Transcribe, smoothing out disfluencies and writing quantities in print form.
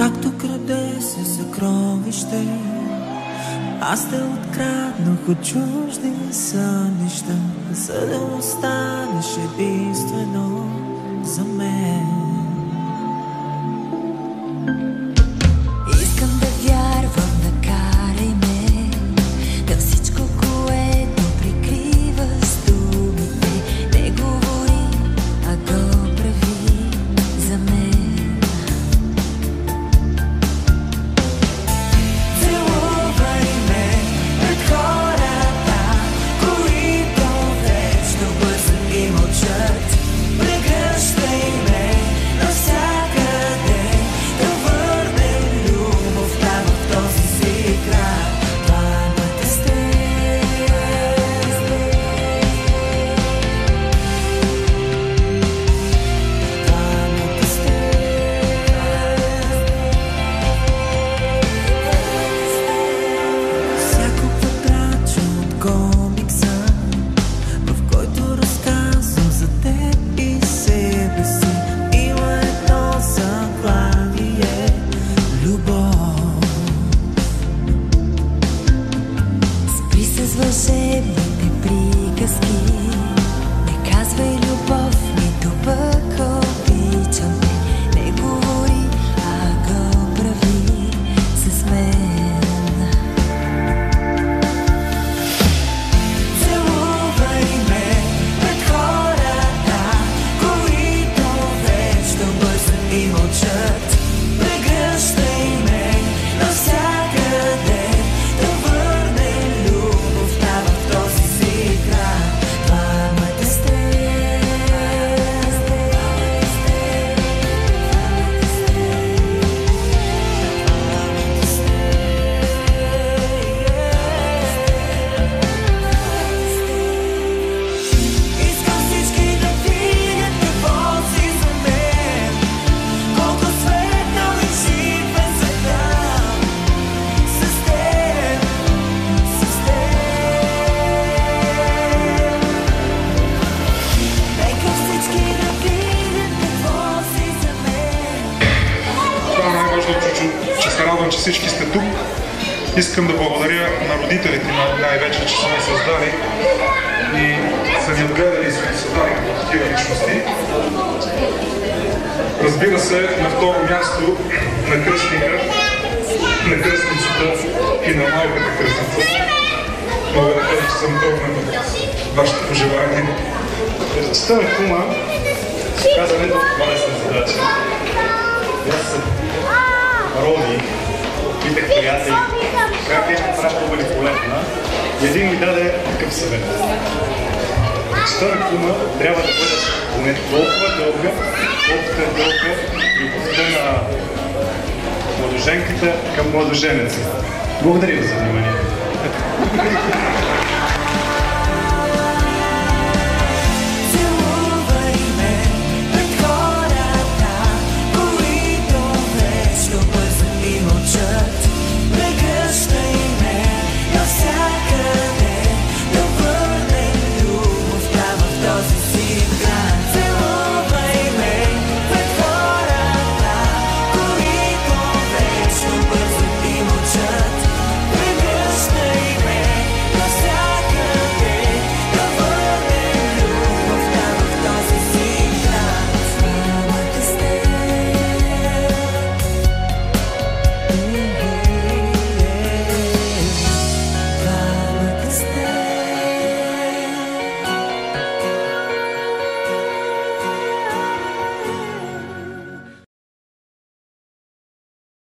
Както краде се съкровище, аз те откраднах от чужди сънища, за да останеш единствено за мен. Искам да вярвам, накарай ме към всичко, което прикрива с думите. Не говори, а го прави за мен. Целувай ме пред хората, които вечно бързат и мълчат. Прегръщай ме навсякъде, да върнем любовта в този си край. Двамата сте. Двамата сте. Всяко квадратче от комикса, в който разказвам за теб и себе си, има едно заглавие – любов. Спри се с вълшебните приказки, не казвай любов, нито пък обичам те. Не говори, а го прави с мен. Целувай ме пред хората, които вечно бързат и мълчат. Прегръщай ме навсякъде, да върнем любовта в този си край. Двамата сте. Искам всички да видят какво си за мен, колко светна личи през света. С теб, с теб. Нека всички да видят какво си за мен. Това е най-важното, че се радвам, че всички сте тук. Искам да благодаря на родителите най-вече, че са ме създали и са ни отгледали и са ни създали като такива личности. Разбира се, на второ място на кръстника, на кръстницата и на малката кръстница. Мога да кажа, че съм трогнат от вашите пожелания. Защо е кума? Казването това е съм задача. Аз съм роди, питах приятели, как е праща великолепна, и един ми даде такъв съвет. Защо е кума трябва да бъде поне толкова дълга, колкото е дълга любовта на младоженката към младоженеца. Благодаря ви за вниманието.